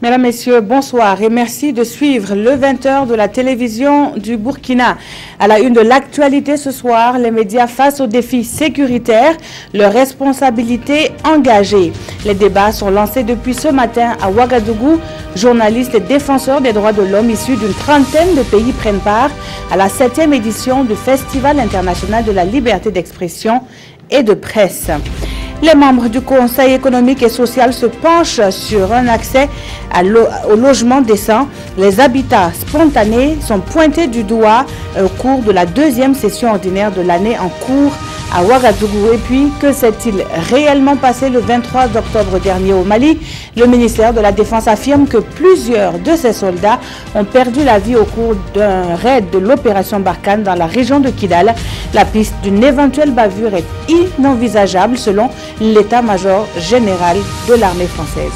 Mesdames, Messieurs, bonsoir et merci de suivre le 20h de la télévision du Burkina. À la une de l'actualité ce soir, les médias face aux défis sécuritaires, leurs responsabilités engagées. Les débats sont lancés depuis ce matin à Ouagadougou. Journalistes et défenseurs des droits de l'homme issus d'une trentaine de pays prennent part à la 7e édition du Festival international de la liberté d'expression et de presse. Les membres du Conseil économique et social se penchent sur un accès au logement décent. Les habitats spontanés sont pointés du doigt au cours de la deuxième session ordinaire de l'année en cours à Ouagadougou. Et puis, que s'est-il réellement passé le 23 octobre dernier au Mali? Le ministère de la Défense affirme que plusieurs de ses soldats ont perdu la vie au cours d'un raid de l'opération Barkhane dans la région de Kidal. La piste d'une éventuelle bavure est inenvisageable selon l'état-major général de l'armée française.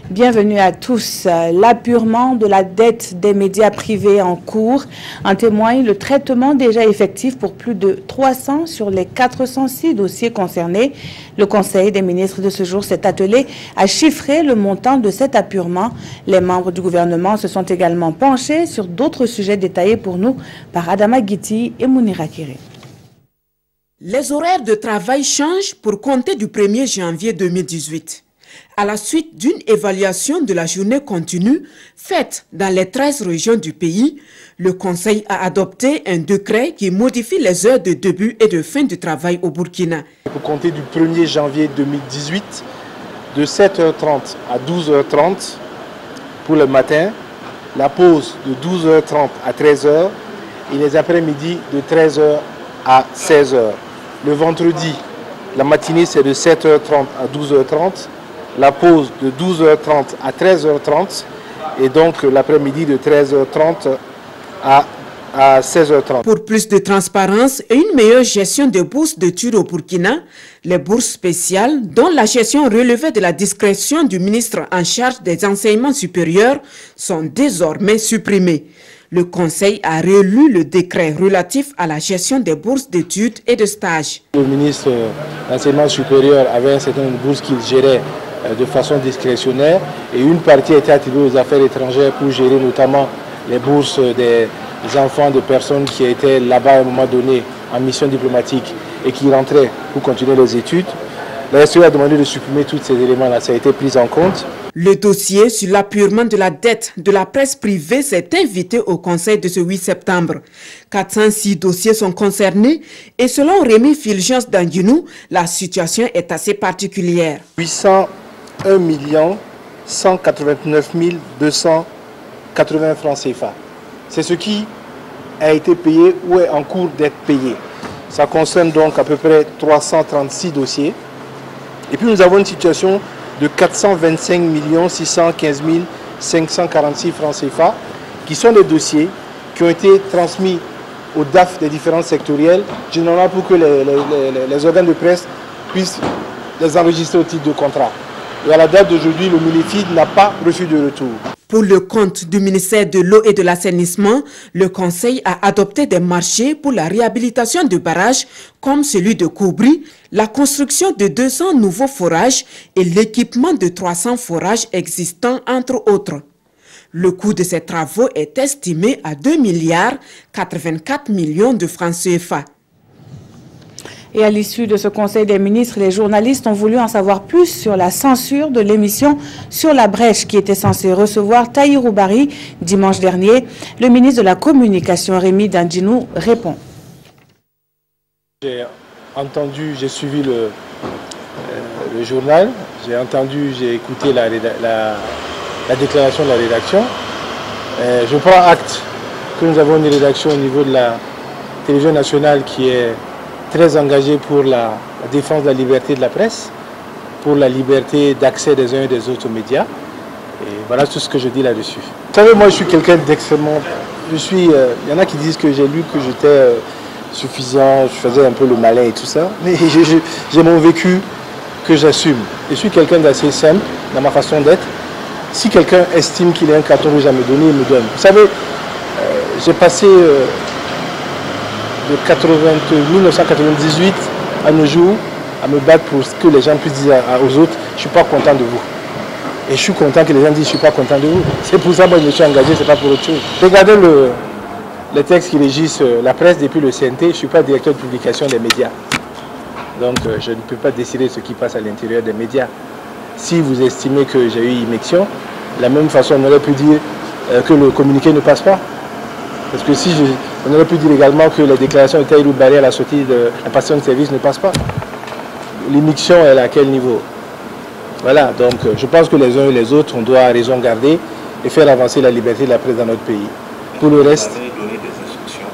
Bienvenue à tous. L'appurement de la dette des médias privés en cours en témoigne le traitement déjà effectif pour plus de 300 sur les 406 dossiers concernés. Le Conseil des ministres de ce jour s'est attelé à chiffrer le montant de cet appurement. Les membres du gouvernement se sont également penchés sur d'autres sujets détaillés pour nous par Adama Guiti et Mounira Kéré. Les horaires de travail changent pour compter du 1er janvier 2018. À la suite d'une évaluation de la journée continue faite dans les 13 régions du pays, le Conseil a adopté un décret qui modifie les heures de début et de fin du travail au Burkina. Pour compter du 1er janvier 2018, de 7h30 à 12h30 pour le matin, la pause de 12h30 à 13h et les après-midi de 13h à 16h. Le vendredi, la matinée c'est de 7h30 à 12h30. La pause de 12h30 à 13h30 et donc l'après-midi de 13h30 à 16h30. Pour plus de transparence et une meilleure gestion des bourses d'études au Burkina, les bourses spéciales, dont la gestion relevait de la discrétion du ministre en charge des enseignements supérieurs, sont désormais supprimées. Le Conseil a relu le décret relatif à la gestion des bourses d'études et de stages. Le ministre de l'enseignement supérieur avait un certain nombre de bourses qu'il gérait de façon discrétionnaire et une partie était attribuée aux affaires étrangères pour gérer notamment les bourses des enfants de personnes qui étaient là-bas à un moment donné en mission diplomatique et qui rentraient pour continuer les études. La SE a demandé de supprimer tous ces éléments-là, ça a été pris en compte. Le dossier sur l'appurement de la dette de la presse privée s'est invité au Conseil de ce 8 septembre. 406 dossiers sont concernés et selon Rémi Fulgence d'Anguinou, la situation est assez particulière. 801 189 280 francs CFA. C'est ce qui a été payé ou est en cours d'être payé. Ça concerne donc à peu près 336 dossiers. Et puis nous avons une situation de 425 615 546 francs CFA, qui sont des dossiers qui ont été transmis au DAF des différents sectoriels, généralement pour que les organes de presse puissent les enregistrer au titre de contrat. Et à la date d'aujourd'hui, le Milefid n'a pas reçu de retour. Pour le compte du ministère de l'eau et de l'assainissement, le Conseil a adopté des marchés pour la réhabilitation de barrages comme celui de Koubri, la construction de 200 nouveaux forages et l'équipement de 300 forages existants entre autres. Le coût de ces travaux est estimé à 2 milliards 84 millions de francs CFA. Et à l'issue de ce Conseil des ministres, les journalistes ont voulu en savoir plus sur la censure de l'émission Sur la brèche qui était censée recevoir Tahirou Bari dimanche dernier. Le ministre de la Communication, Rémi Dandinou, répond. J'ai suivi le journal, j'ai écouté la déclaration de la rédaction. Je prends acte que nous avons une rédaction au niveau de la télévision nationale qui est très engagé pour la défense de la liberté de la presse, pour la liberté d'accès des uns et des autres aux médias. Et voilà tout ce que je dis là-dessus. Vous savez, moi je suis quelqu'un d'extrêmement... il y en a qui disent que j'ai lu que j'étais suffisant, je faisais un peu le malin et tout ça, mais j'ai mon vécu que j'assume. Je suis quelqu'un d'assez simple dans ma façon d'être. Si quelqu'un estime qu'il a un carton rouge à me donner, il me donne. Vous savez, j'ai passé... de 1998 à nos jours, à me battre pour ce que les gens puissent dire aux autres, je ne suis pas content de vous. Et je suis content que les gens disent je ne suis pas content de vous. C'est pour ça que moi je me suis engagé, ce n'est pas pour autre chose. Regardez les textes qui régissent la presse depuis le CNT, je ne suis pas directeur de publication des médias. Donc je ne peux pas décider de ce qui passe à l'intérieur des médias. Si vous estimez que j'ai eu immixtion, de la même façon on aurait pu dire que le communiqué ne passe pas. Parce que si on aurait pu dire également que les déclarations de Tahirou Barry à la sortie de la passation de service ne passent pas. L'immixtion, elle est à quel niveau? Voilà, donc je pense que les uns et les autres, on doit raison garder et faire avancer la liberté de la presse dans notre pays. Pour le reste... Vous avez donné des instructions?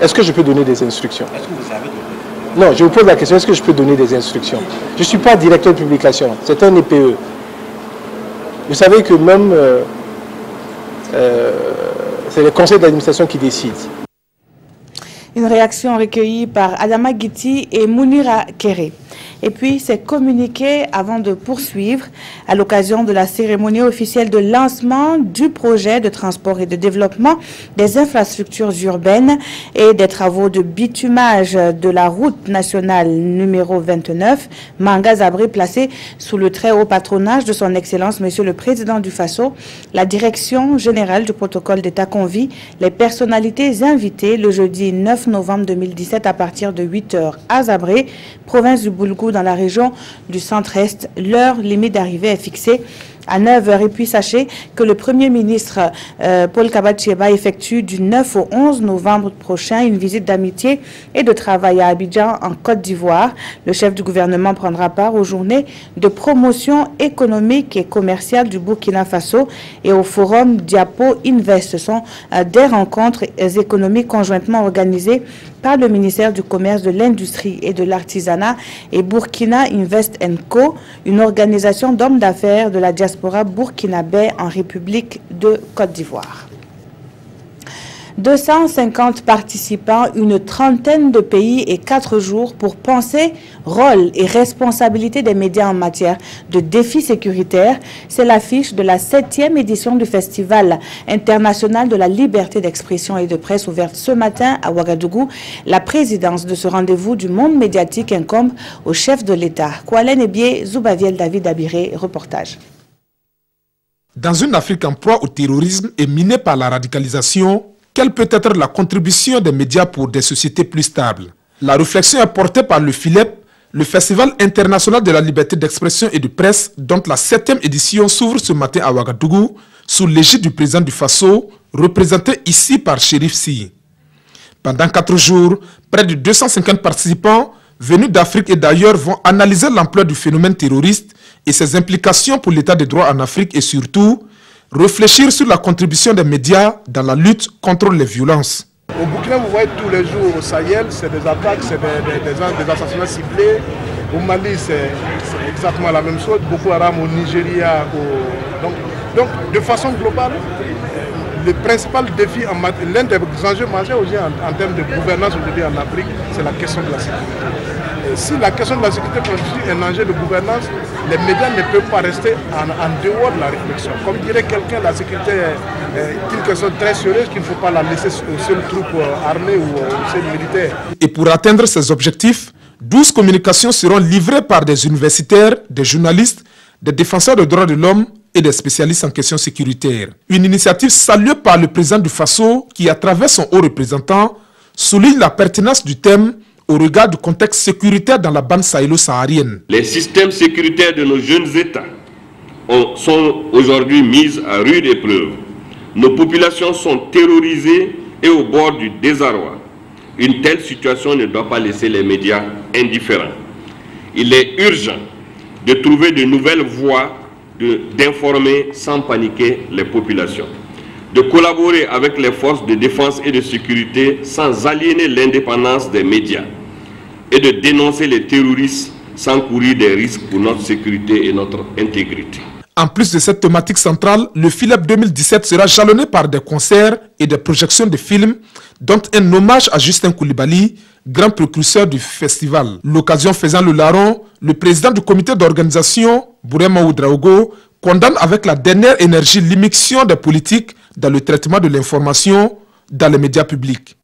Est-ce que je peux donner des instructions? Est-ce que vous avez donné? Non, je vous pose la question, est-ce que je peux donner des instructions? Je ne suis pas directeur de publication, c'est un EPE. Vous savez que même... c'est le conseil d'administration qui décide. Une réaction recueillie par Adama Guiti et Mounira Kéré. Et puis, c'est communiqué avant de poursuivre à l'occasion de la cérémonie officielle de lancement du projet de transport et de développement des infrastructures urbaines et des travaux de bitumage de la route nationale numéro 29, Manga-Zabré, placé sous le très haut patronage de son Excellence, Monsieur le Président du Faso. La direction générale du protocole d'État convie les personnalités invitées le jeudi 9 novembre 2017 à partir de 8 h à Zabré, province du Boulgou, dans la région du centre-est. L'heure limite d'arrivée est fixée à 9 h. Et puis sachez que le Premier ministre Paul Kabat-Chieba effectue du 9 au 11 novembre prochain une visite d'amitié et de travail à Abidjan en Côte d'Ivoire. Le chef du gouvernement prendra part aux journées de promotion économique et commerciale du Burkina Faso et au forum Diapo Invest. Ce sont des rencontres économiques conjointement organisées par le ministère du Commerce, de l'Industrie et de l'Artisanat et Burkina Invest & Co, une organisation d'hommes d'affaires de la diaspora burkinabé en République de Côte d'Ivoire. 250 participants, une trentaine de pays et 4 jours pour penser rôle et responsabilité des médias en matière de défis sécuritaires. C'est l'affiche de la 7e édition du Festival international de la liberté d'expression et de presse ouverte ce matin à Ouagadougou. La présidence de ce rendez-vous du monde médiatique incombe au chef de l'État. Koualen Ebié, Zoubaviel David Abiré, reportage. Dans une Afrique en proie au terrorisme et minée par la radicalisation, quelle peut être la contribution des médias pour des sociétés plus stables? La réflexion est portée par le FILEP, le Festival international de la liberté d'expression et de presse, dont la 7e édition s'ouvre ce matin à Ouagadougou, sous l'égide du président du Faso, représenté ici par Chérif Sy. Pendant 4 jours, près de 250 participants venus d'Afrique et d'ailleurs vont analyser l'ampleur du phénomène terroriste et ses implications pour l'état des droits en Afrique et surtout, réfléchir sur la contribution des médias dans la lutte contre les violences. Au Burkina, vous voyez tous les jours au Sahel, c'est des attaques, c'est des assassinats ciblés. Au Mali, c'est exactement la même chose. Boko Haram au Nigeria. Donc, de façon globale, le principal défi, l'un des enjeux majeurs en termes de gouvernance aujourd'hui en Afrique, c'est la question de la sécurité. Et si la question de la sécurité constitue un enjeu de gouvernance, les médias ne peuvent pas rester en dehors de la réflexion. Comme dirait quelqu'un, la sécurité est une question très sérieuse qu'il ne faut pas la laisser aux seules troupes armées ou aux seuls militaires. Et pour atteindre ces objectifs, 12 communications seront livrées par des universitaires, des journalistes, des défenseurs des droits de l'homme et des spécialistes en questions sécuritaires. Une initiative saluée par le président du Faso qui, à travers son haut représentant, souligne la pertinence du thème au regard du contexte sécuritaire dans la bande sahélo-saharienne. Les systèmes sécuritaires de nos jeunes États sont aujourd'hui mis à rude épreuve. Nos populations sont terrorisées et au bord du désarroi. Une telle situation ne doit pas laisser les médias indifférents. Il est urgent de trouver de nouvelles voies d'informer sans paniquer les populations, de collaborer avec les forces de défense et de sécurité sans aliéner l'indépendance des médias et de dénoncer les terroristes sans courir des risques pour notre sécurité et notre intégrité. En plus de cette thématique centrale, le FILEP 2017 sera jalonné par des concerts et des projections de films, dont un hommage à Justin Koulibaly, grand précurseur du festival. L'occasion faisant le larron, le président du comité d'organisation, Bourema Oudraogo, condamne avec la dernière énergie l'immixtion des politiques dans le traitement de l'information dans les médias publics.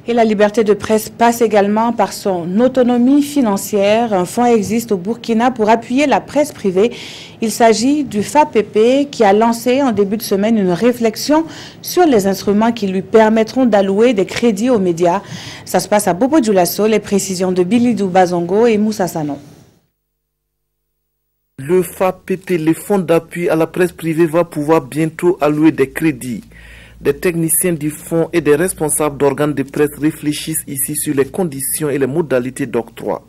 Et la liberté de presse passe également par son autonomie financière. Un fonds existe au Burkina pour appuyer la presse privée. Il s'agit du FAPP qui a lancé en début de semaine une réflexion sur les instruments qui lui permettront d'allouer des crédits aux médias. Ça se passe à Bobo Dioulasso, les précisions de Billy Doubazongo et Moussa Sanon. Le FAPP, le fonds d'appui à la presse privée, va pouvoir bientôt allouer des crédits. Des techniciens du fonds et des responsables d'organes de presse réfléchissent ici sur les conditions et les modalités d'octroi.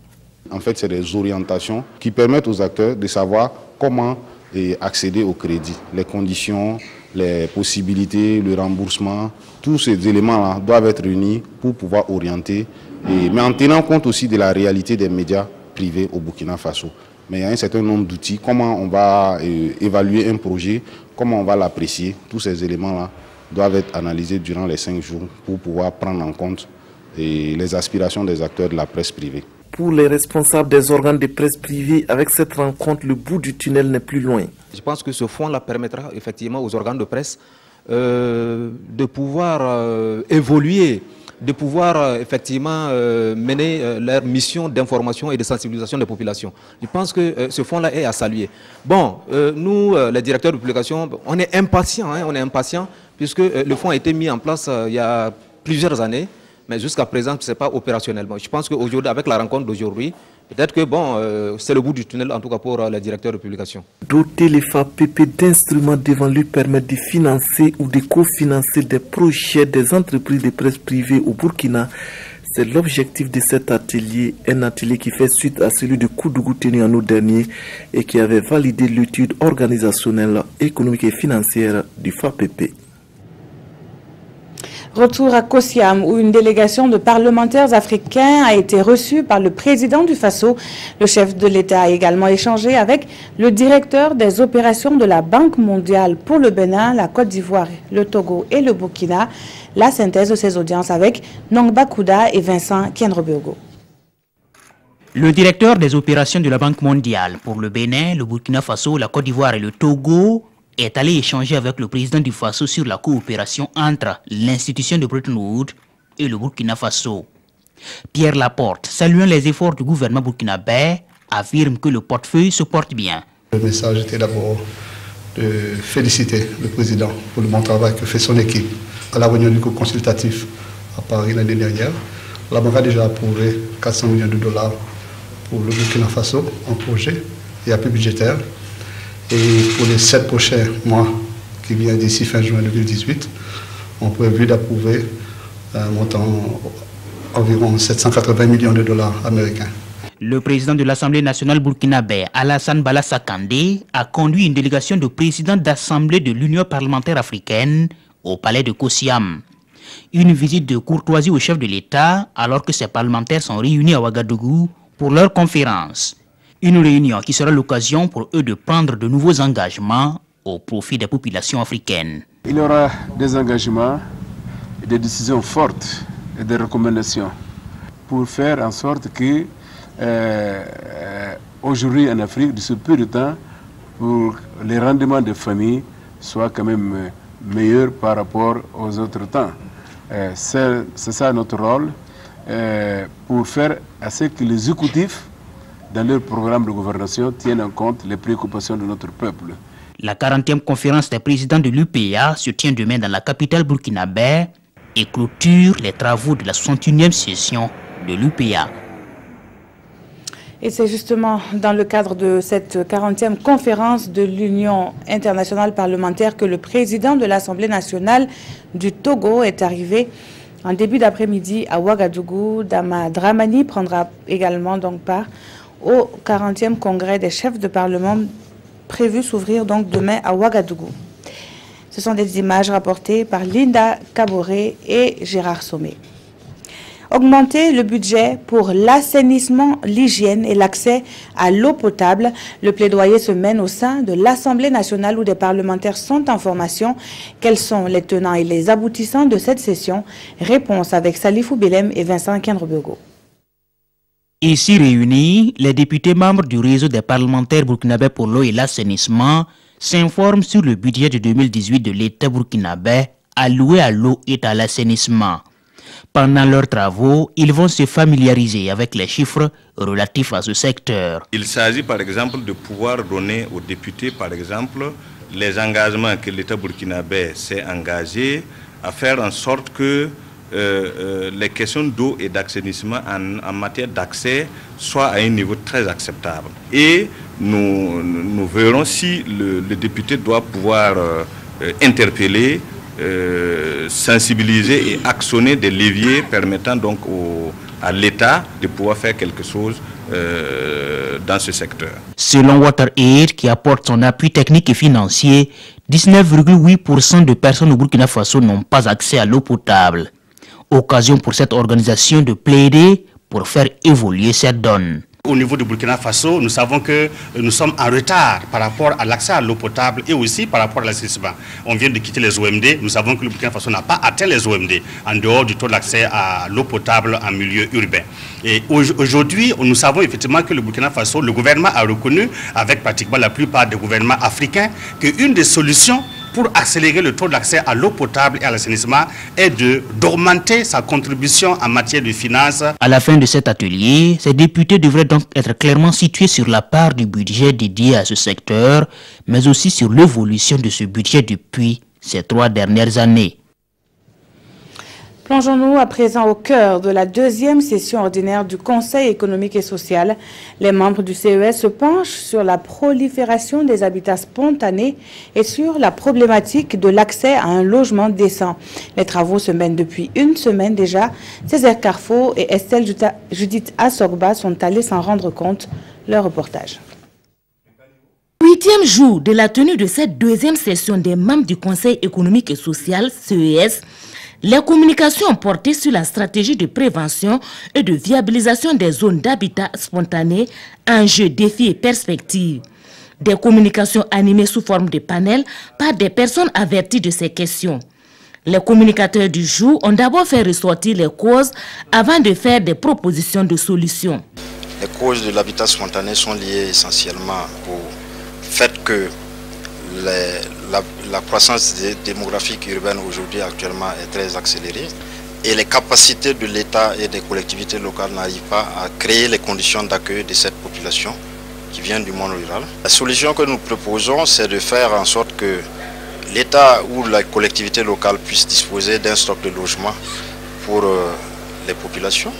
En fait, c'est des orientations qui permettent aux acteurs de savoir comment accéder au crédit, les conditions, les possibilités, le remboursement. Tous ces éléments-là doivent être réunis pour pouvoir orienter, mais en tenant compte aussi de la réalité des médias privés au Burkina Faso. Mais il y a un certain nombre d'outils, comment on va évaluer un projet, comment on va l'apprécier, tous ces éléments-là doivent être analysés durant les 5 jours pour pouvoir prendre en compte les aspirations des acteurs de la presse privée. Pour les responsables des organes de presse privée, avec cette rencontre, le bout du tunnel n'est plus loin. Je pense que ce fonds-là permettra effectivement aux organes de presse de pouvoir évoluer, de pouvoir effectivement mener leur mission d'information et de sensibilisation des populations. Je pense que ce fonds-là est à saluer. Bon, nous, les directeurs de publication, on est impatients, puisque le fonds a été mis en place il y a plusieurs années, mais jusqu'à présent, ce n'est pas opérationnel. Bon, je pense qu'aujourd'hui, avec la rencontre d'aujourd'hui, peut-être que c'est le bout du tunnel, en tout cas pour les directeurs de publication. Doter les FAPP d'instruments devant lui permettre de financer ou de cofinancer des projets des entreprises de presse privée au Burkina. C'est l'objectif de cet atelier, un atelier qui fait suite à celui de Koudougou tenu en août dernier et qui avait validé l'étude organisationnelle, économique et financière du FAPP. Retour à Kosiam, où une délégation de parlementaires africains a été reçue par le président du Faso. Le chef de l'État a également échangé avec le directeur des opérations de la Banque mondiale pour le Bénin, la Côte d'Ivoire, le Togo et le Burkina. La synthèse de ces audiences avec Nongba Kouda et Vincent Kienrobeogo. Le directeur des opérations de la Banque mondiale pour le Bénin, le Burkina Faso, la Côte d'Ivoire et le Togo est allé échanger avec le président du Faso sur la coopération entre l'institution de Bretton Woods et le Burkina Faso. Pierre Laporte, saluant les efforts du gouvernement burkinabé, affirme que le portefeuille se porte bien. Le message était d'abord de féliciter le président pour le bon travail que fait son équipe à la réunion du groupe consultatif à Paris l'année dernière. La banque a déjà approuvé 400 millions de dollars pour le Burkina Faso en projet et appui budgétaire. Et pour les 7 prochains mois qui viennent d'ici fin juin 2018, on prévu d'approuver un montant environ 780 millions de dollars américains. Le président de l'Assemblée nationale burkinabé, Alassane Balassah Kandé, a conduit une délégation de présidents d'Assemblée de l'Union parlementaire africaine au palais de Kosiam. Une visite de courtoisie au chef de l'État alors que ces parlementaires sont réunis à Ouagadougou pour leur conférence. Une réunion qui sera l'occasion pour eux de prendre de nouveaux engagements au profit des populations africaines. Il y aura des engagements, des décisions fortes et des recommandations pour faire en sorte que aujourd'hui en Afrique, de ce peu de temps, pour les rendements des familles soient quand même meilleurs par rapport aux autres temps. C'est ça notre rôle, pour faire à ce que les exécutifs dans leur programme de gouvernance tiennent en compte les préoccupations de notre peuple. La 40e conférence des présidents de l'UPA se tient demain dans la capitale burkinabé et clôture les travaux de la 61e session de l'UPA. Et c'est justement dans le cadre de cette 40e conférence de l'Union internationale parlementaire que le président de l'Assemblée nationale du Togo est arrivé en début d'après-midi à Ouagadougou. Dama Dramani prendra également donc part au 40e congrès des chefs de parlement prévu s'ouvrir donc demain à Ouagadougou. Ce sont des images rapportées par Linda Kaboré et Gérard Sommet. Augmenter le budget pour l'assainissement, l'hygiène et l'accès à l'eau potable. Le plaidoyer se mène au sein de l'Assemblée nationale où des parlementaires sont en formation. Quels sont les tenants et les aboutissants de cette session? Réponse avec Salifou Belem et Vincent Kienrobeogo. Ici réunis, les députés membres du réseau des parlementaires burkinabés pour l'eau et l'assainissement s'informent sur le budget de 2018 de l'État burkinabé alloué à l'eau et à l'assainissement. Pendant leurs travaux, ils vont se familiariser avec les chiffres relatifs à ce secteur. Il s'agit par exemple de pouvoir donner aux députés, par exemple, les engagements que l'État burkinabé s'est engagé à faire en sorte que les questions d'eau et d'assainissement en matière d'accès soient à un niveau très acceptable. Et nous verrons si le député doit pouvoir interpeller, sensibiliser et actionner des leviers permettant donc à l'État de pouvoir faire quelque chose dans ce secteur. Selon WaterAid, qui apporte son appui technique et financier, 19,8% de personnes au Burkina Faso n'ont pas accès à l'eau potable. Occasion pour cette organisation de plaider pour faire évoluer cette donne. Au niveau du Burkina Faso, nous savons que nous sommes en retard par rapport à l'accès à l'eau potable et aussi par rapport à l'assainissement. On vient de quitter les OMD, nous savons que le Burkina Faso n'a pas atteint les OMD en dehors du taux d'accès à l'eau potable en milieu urbain. Et aujourd'hui, nous savons effectivement que le Burkina Faso, le gouvernement a reconnu, avec pratiquement la plupart des gouvernements africains, qu'une des solutions pour accélérer le taux d'accès à l'eau potable et à l'assainissement est d'augmenter sa contribution en matière de finances. À la fin de cet atelier, ces députés devraient donc être clairement situés sur la part du budget dédié à ce secteur, mais aussi sur l'évolution de ce budget depuis ces 3 dernières années. Plongeons-nous à présent au cœur de la deuxième session ordinaire du Conseil économique et social. Les membres du CES se penchent sur la prolifération des habitats spontanés et sur la problématique de l'accès à un logement décent. Les travaux se mènent depuis une semaine déjà. Césaire Carrefour et Estelle Judith Assogba sont allés s'en rendre compte. Leur reportage. 8e jour de la tenue de cette deuxième session des membres du Conseil économique et social, CES, les communications ont porté sur la stratégie de prévention et de viabilisation des zones d'habitat spontané, enjeux, défis et perspectives. Des communications animées sous forme de panels par des personnes averties de ces questions. Les communicateurs du jour ont d'abord fait ressortir les causes avant de faire des propositions de solutions. Les causes de l'habitat spontané sont liées essentiellement au fait que la croissance démographique urbaine aujourd'hui actuellement est très accélérée et les capacités de l'État et des collectivités locales n'arrivent pas à créer les conditions d'accueil de cette population qui vient du monde rural. La solution que nous proposons, c'est de faire en sorte que l'État ou la collectivité locale puisse disposer d'un stock de logement pour les populations.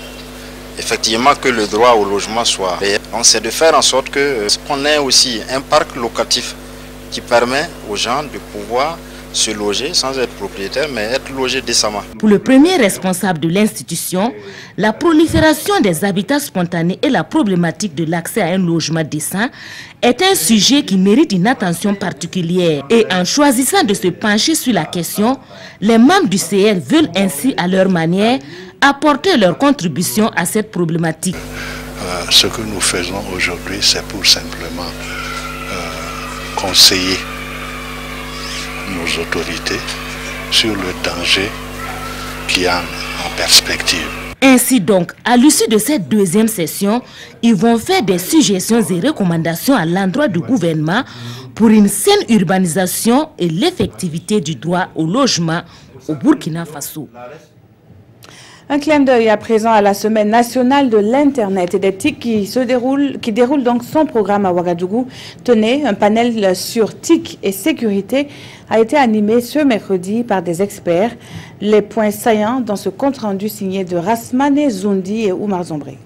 Effectivement, que le droit au logement soit payé. C'est de faire en sorte qu'on ait aussi un parc locatif qui permet aux gens de pouvoir se loger sans être propriétaire, mais être logé décemment. Pour le premier responsable de l'institution, la prolifération des habitats spontanés et la problématique de l'accès à un logement décent est un sujet qui mérite une attention particulière. Et en choisissant de se pencher sur la question, les membres du CR veulent ainsi, à leur manière, apporter leur contribution à cette problématique. Ce que nous faisons aujourd'hui, c'est pour simplement conseiller nos autorités sur le danger qu'il y a en perspective. Ainsi donc, à l'issue de cette deuxième session, ils vont faire des suggestions et recommandations à l'endroit du gouvernement pour une saine urbanisation et l'effectivité du droit au logement au Burkina Faso. Un clin d'œil à présent à la semaine nationale de l'Internet et des TIC qui déroule donc son programme à Ouagadougou. Tenez, un panel sur TIC et sécurité a été animé ce mercredi par des experts. Les points saillants dans ce compte-rendu signé de Rasmane Zoundi et Oumar Zombré.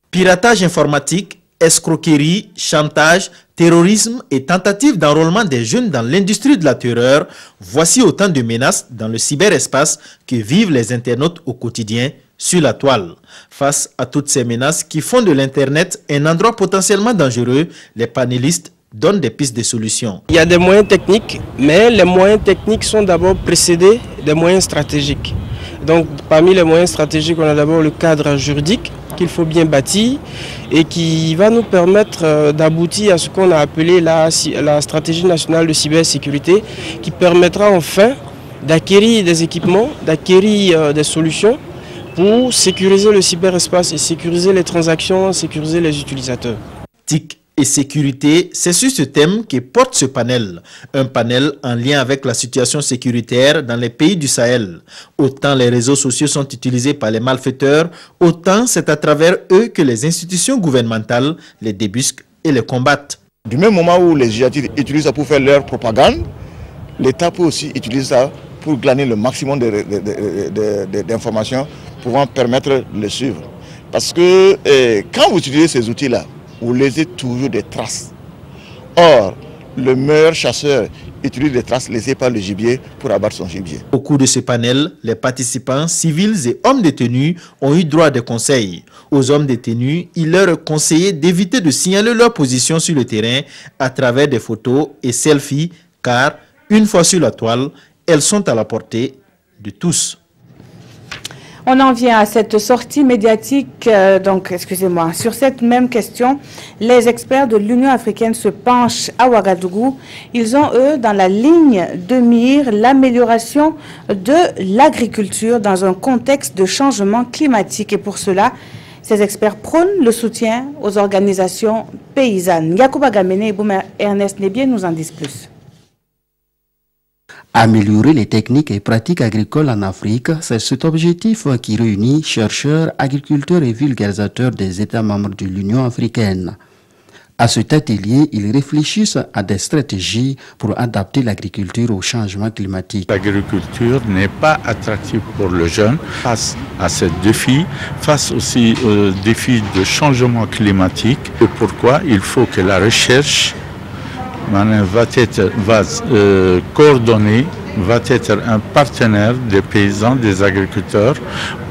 Piratage informatique, escroquerie, chantage, terrorisme et tentative d'enrôlement des jeunes dans l'industrie de la terreur, voici autant de menaces dans le cyberespace que vivent les internautes au quotidien sur la toile. Face à toutes ces menaces qui font de l'Internet un endroit potentiellement dangereux, les panélistes donnent des pistes de solutions. Il y a des moyens techniques, mais les moyens techniques sont d'abord précédés des moyens stratégiques. Donc parmi les moyens stratégiques, on a d'abord le cadre juridique qu'il faut bien bâtir et qui va nous permettre d'aboutir à ce qu'on a appelé la stratégie nationale de cybersécurité, qui permettra enfin d'acquérir des équipements, d'acquérir des solutions pour sécuriser le cyberespace et sécuriser les transactions, sécuriser les utilisateurs. TIC et sécurité, c'est sur ce thème que porte ce panel. Un panel en lien avec la situation sécuritaire dans les pays du Sahel. Autant les réseaux sociaux sont utilisés par les malfaiteurs, autant c'est à travers eux que les institutions gouvernementales les débusquent et les combattent. Du même moment où les djihadistes utilisent ça pour faire leur propagande, l'État peut aussi utiliser ça pour glaner le maximum d'informations pouvant permettre de les suivre. Parce que quand vous utilisez ces outils-là, vous laissez toujours des traces. Or, le meilleur chasseur utilise les traces laissées par le gibier pour abattre son gibier. Au cours de ce panel, les participants civils et hommes détenus ont eu droit à des conseils. Aux hommes détenus, il leur est conseillé d'éviter de signaler leur position sur le terrain à travers des photos et selfies, car une fois sur la toile, elles sont à la portée de tous. On en vient à cette sortie médiatique, sur cette même question, les experts de l'Union africaine se penchent à Ouagadougou. Ils ont, eux, dans la ligne de mire, l'amélioration de l'agriculture dans un contexte de changement climatique. Et pour cela, ces experts prônent le soutien aux organisations paysannes. Yacouba Gamene et Ernest Nebié nous en disent plus. Améliorer les techniques et pratiques agricoles en Afrique, c'est cet objectif qui réunit chercheurs, agriculteurs et vulgarisateurs des États membres de l'Union africaine. À cet atelier, ils réfléchissent à des stratégies pour adapter l'agriculture au changement climatique. L'agriculture n'est pas attractive pour le jeune face à ce défi, face aussi au défi de changement climatique. Et pourquoi il faut que la recherche va coordonner, va être un partenaire des paysans, des agriculteurs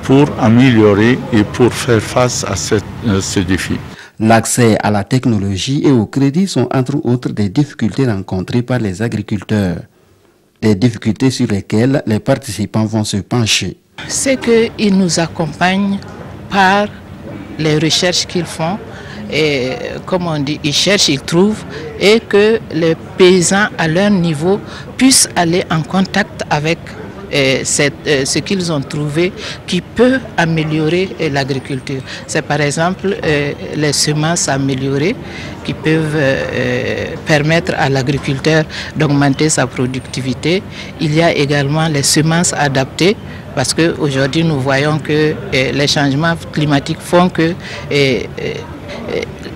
pour améliorer et pour faire face à ce défi. L'accès à la technologie et au crédit sont entre autres des difficultés rencontrées par les agriculteurs. Des difficultés sur lesquelles les participants vont se pencher. C'est qu'ils nous accompagnent par les recherches qu'ils font. Et comme on dit, ils cherchent, ils trouvent, et que les paysans à leur niveau puissent aller en contact avec ce qu'ils ont trouvé qui peut améliorer l'agriculture. C'est par exemple les semences améliorées qui peuvent permettre à l'agriculteur d'augmenter sa productivité. Il y a également les semences adaptées, parce qu'aujourd'hui nous voyons que les changements climatiques font que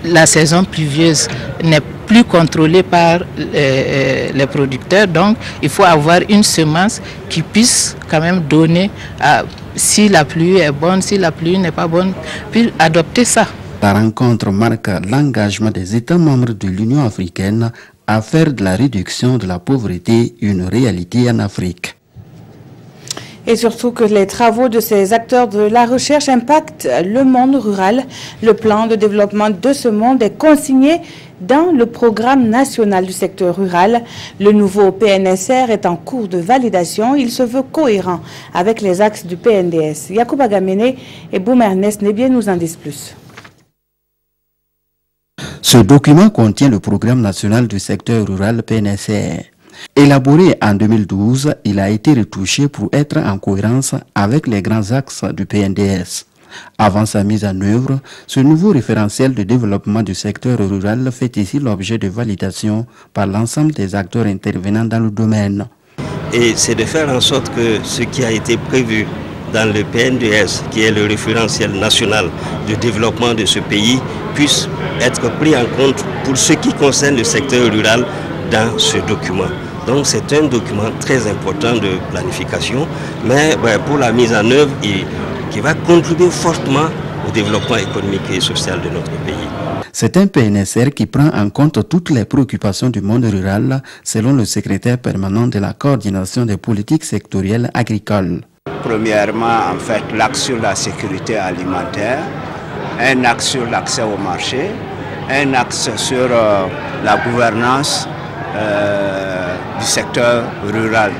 la saison pluvieuse n'est plus contrôlée par les producteurs, donc il faut avoir une semence qui puisse quand même donner, si la pluie est bonne, si la pluie n'est pas bonne, puis adopter ça. La rencontre marque l'engagement des États membres de l'Union africaine à faire de la réduction de la pauvreté une réalité en Afrique. Et surtout que les travaux de ces acteurs de la recherche impactent le monde rural. Le plan de développement de ce monde est consigné dans le programme national du secteur rural. Le nouveau PNSR est en cours de validation. Il se veut cohérent avec les axes du PNDS. Yacouba Gamene et Ernest Nebié nous en disent plus. Ce document contient le programme national du secteur rural PNSR. Élaboré en 2012, il a été retouché pour être en cohérence avec les grands axes du PNDS. Avant sa mise en œuvre, ce nouveau référentiel de développement du secteur rural fait ici l'objet de validation par l'ensemble des acteurs intervenant dans le domaine. Et c'est de faire en sorte que ce qui a été prévu dans le PNDS, qui est le référentiel national de développement de ce pays, puisse être pris en compte pour ce qui concerne le secteur rural dans ce document. Donc c'est un document très important de planification, mais pour la mise en œuvre, qui va contribuer fortement au développement économique et social de notre pays. C'est un PNSR qui prend en compte toutes les préoccupations du monde rural, selon le secrétaire permanent de la coordination des politiques sectorielles agricoles. Premièrement, en fait, l'axe sur la sécurité alimentaire, un axe sur l'accès au marché, un axe sur la gouvernance du secteur rural.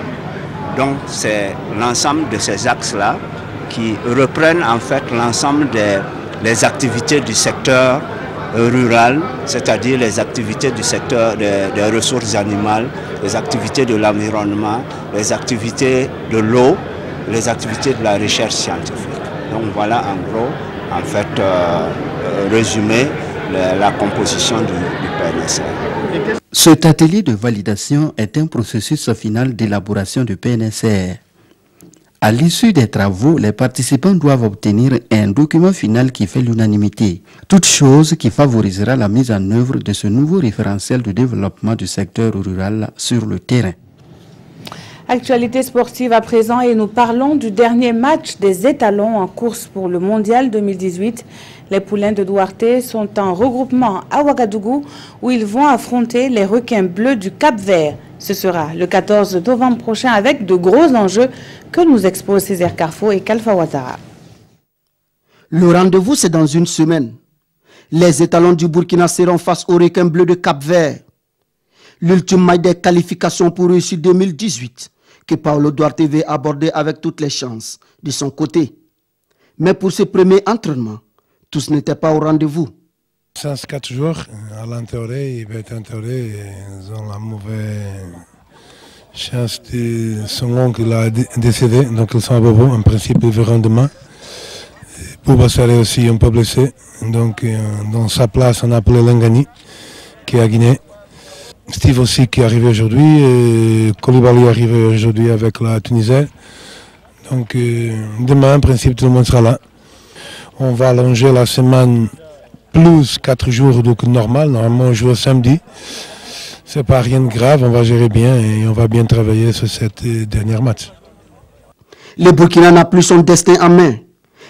Donc c'est l'ensemble de ces axes-là qui reprennent en fait l'ensemble des activités du secteur rural, c'est-à-dire les activités du secteur des ressources animales, les activités de l'environnement, les activités de l'eau, les activités de la recherche scientifique. Donc voilà en gros, en fait, résumé la composition du PNSR. Cet atelier de validation est un processus final d'élaboration du PNSR. À l'issue des travaux, les participants doivent obtenir un document final qui fait l'unanimité, toute chose qui favorisera la mise en œuvre de ce nouveau référentiel de développement du secteur rural sur le terrain. Actualité sportive à présent et nous parlons du dernier match des étalons en course pour le Mondial 2018. Les poulains de Duarte sont en regroupement à Ouagadougou où ils vont affronter les requins bleus du Cap-Vert. Ce sera le 14 novembre prochain avec de gros enjeux que nous exposent Césaire Carrefour et Kalfa Ouattara. Le rendez-vous, c'est dans une semaine. Les étalons du Burkina seront face aux requins bleus de Cap-Vert. L'ultime match des qualifications pour réussir 2018 que Paulo Duarte veut aborder avec toutes les chances de son côté. Mais pour ce premier entraînement, tous n'étaient pas au rendez-vous. 4 jours, à l'intérieur, il va être intérieur, ils ont la mauvaise chance de son oncle a décédé, donc ils sont à Bobo. En principe, ils verront demain. Pouba serait aussi un peu blessé, donc dans sa place, on a appelé Lengani, qui est à Guinée. Steve aussi qui est arrivé aujourd'hui, et Koulibaly est arrivé aujourd'hui avec la Tunisie. Donc demain, en principe, tout le monde sera là. On va allonger la semaine plus 4 jours donc normal. Normalement, on joue samedi. C'est pas rien de grave, on va gérer bien et on va bien travailler sur cette dernière match. Le Burkina n'a plus son destin en main,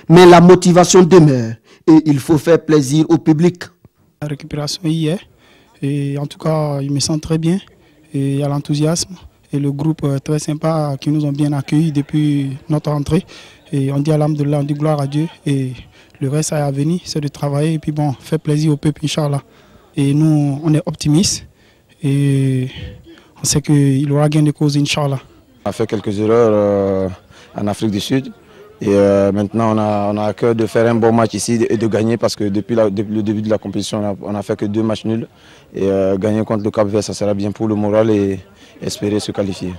mais la motivation demeure et il faut faire plaisir au public. La récupération hier, et en tout cas, il me sent très bien et il y a l'enthousiasme et le groupe très sympa qui nous ont bien accueillis depuis notre entrée. Et on dit alhamdoulilah, on dit gloire à Dieu et le reste à venir, c'est de travailler et puis bon, faire plaisir au peuple, Inch'Allah. Et nous, on est optimistes et on sait qu'il aura gain de cause, Inch'Allah. On a fait quelques erreurs en Afrique du Sud et maintenant on a à cœur de faire un bon match ici et de gagner parce que depuis le début de la compétition, on a fait que 2 matchs nuls et gagner contre le Cap-Vert, ça sera bien pour le moral et espérer se qualifier.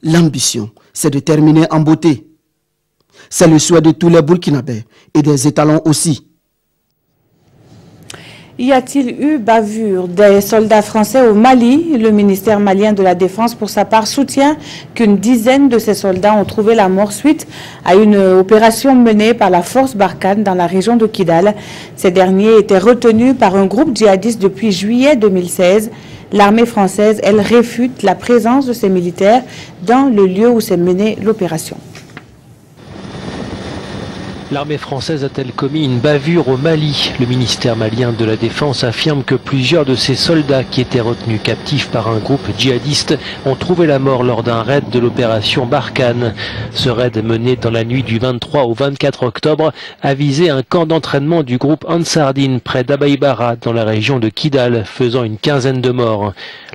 L'ambition, c'est de terminer en beauté. C'est le souhait de tous les Burkinabés et des étalons aussi. Y a-t-il eu bavure des soldats français au Mali? Le ministère malien de la Défense, pour sa part, soutient qu'une dizaine de ces soldats ont trouvé la mort suite à une opération menée par la force Barkhane dans la région de Kidal. Ces derniers étaient retenus par un groupe djihadiste depuis juillet 2016. L'armée française, elle, réfute la présence de ces militaires dans le lieu où s'est menée l'opération. L'armée française a-t-elle commis une bavure au Mali? Le ministère malien de la Défense affirme que plusieurs de ces soldats qui étaient retenus captifs par un groupe djihadiste ont trouvé la mort lors d'un raid de l'opération Barkhane. Ce raid mené dans la nuit du 23 au 24 octobre a visé un camp d'entraînement du groupe Ansardine près d'Abaïbara dans la région de Kidal, faisant une quinzaine de morts.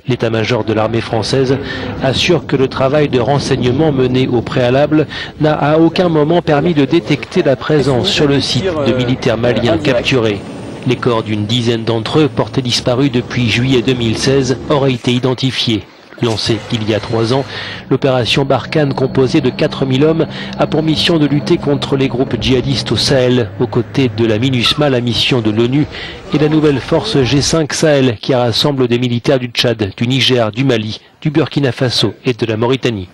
L'état-major de l'armée française assure que le travail de renseignement mené au préalable n'a à aucun moment permis de détecter la présence sur le site de militaires maliens capturés. Les corps d'une dizaine d'entre eux, portés disparus depuis juillet 2016, auraient été identifiés. Lancée il y a 3 ans, l'opération Barkhane, composée de 4000 hommes, a pour mission de lutter contre les groupes djihadistes au Sahel, aux côtés de la MINUSMA, la mission de l'ONU, et la nouvelle force G5 Sahel, qui rassemble des militaires du Tchad, du Niger, du Mali, du Burkina Faso et de la Mauritanie.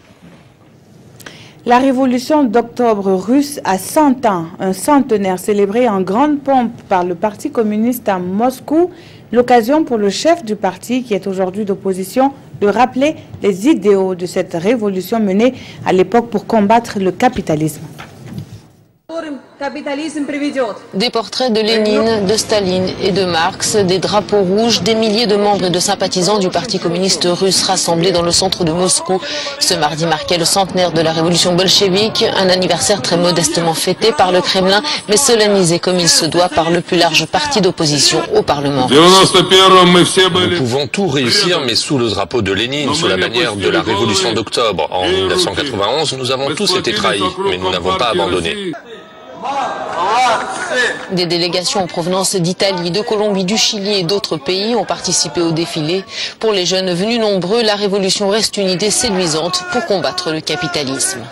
La révolution d'octobre russe a 100 ans, un centenaire célébré en grande pompe par le Parti communiste à Moscou. L'occasion pour le chef du parti, qui est aujourd'hui d'opposition, de rappeler les idéaux de cette révolution menée à l'époque pour combattre le capitalisme. Des portraits de Lénine, de Staline et de Marx, des drapeaux rouges, des milliers de membres et de sympathisants du Parti communiste russe rassemblés dans le centre de Moscou. Ce mardi marquait le centenaire de la révolution bolchevique, un anniversaire très modestement fêté par le Kremlin, mais solennisé comme il se doit par le plus large parti d'opposition au Parlement. Nous pouvons tout réussir, mais sous le drapeau de Lénine, sous la bannière de la révolution d'octobre. En 1991, nous avons tous été trahis, mais nous n'avons pas abandonné. Des délégations en provenance d'Italie, de Colombie, du Chili et d'autres pays ont participé au défilé. Pour les jeunes venus nombreux, la révolution reste une idée séduisante pour combattre le capitalisme.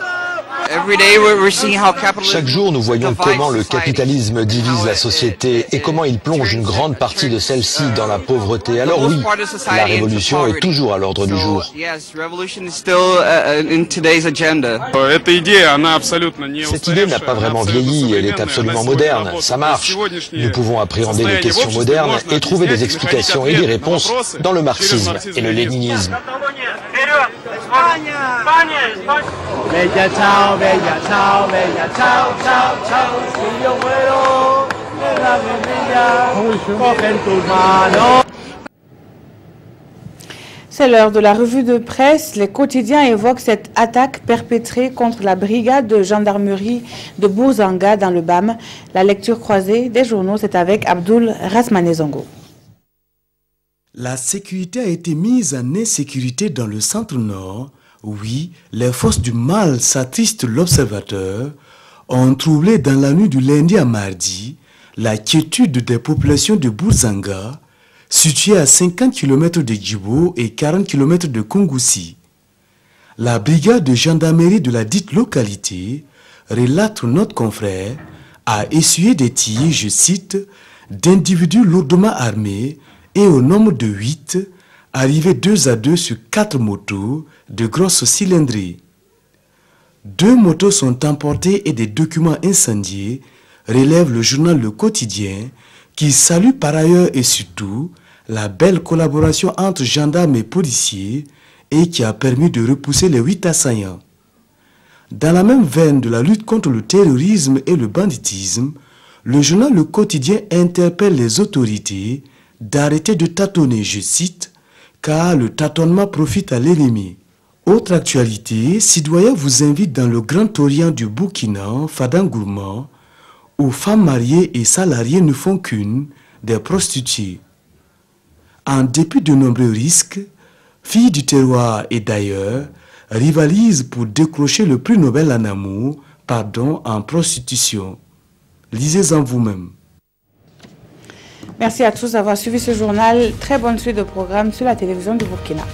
Chaque jour, nous voyons comment le capitalisme divise la société et comment il plonge une grande partie de celle-ci dans la pauvreté. Alors oui, la révolution est toujours à l'ordre du jour. Cette idée n'a pas vraiment vieilli, elle est absolument moderne, ça marche. Nous pouvons appréhender les questions modernes et trouver des explications et des réponses dans le marxisme et le léninisme. C'est l'heure de la revue de presse. Les quotidiens évoquent cette attaque perpétrée contre la brigade de gendarmerie de Bourzanga dans le BAM. La lecture croisée des journaux, c'est avec Abdoul Rasmanezongo. La sécurité a été mise en insécurité dans le centre-nord. Oui, les forces du mal, s'attriste l'observateur, ont troublé dans la nuit du lundi à mardi la quiétude des populations de Bourzanga, située à 50 km de Djibo et 40 km de Kongoussi. La brigade de gendarmerie de la dite localité, relate notre confrère, a essuyé des tirs, je cite, d'individus lourdement armés et au nombre de 8, arrivés 2 à 2 sur 4 motos de grosse cylindrée. 2 motos sont emportées et des documents incendiés, relève le journal Le Quotidien, qui salue par ailleurs et surtout la belle collaboration entre gendarmes et policiers et qui a permis de repousser les 8 assaillants. Dans la même veine de la lutte contre le terrorisme et le banditisme, le journal Le Quotidien interpelle les autorités d'arrêter de tâtonner, je cite, car le tâtonnement profite à l'ennemi. Autre actualité, Citoyen vous invite dans le Grand Orient du Burkina, Fadangourma, où femmes mariées et salariées ne font qu'une, des prostituées. En dépit de nombreux risques, filles du terroir et d'ailleurs rivalisent pour décrocher le prix Nobel en amour, pardon, en prostitution. Lisez-en vous-même. Merci à tous d'avoir suivi ce journal. Très bonne suite de programme sur la télévision du Burkina.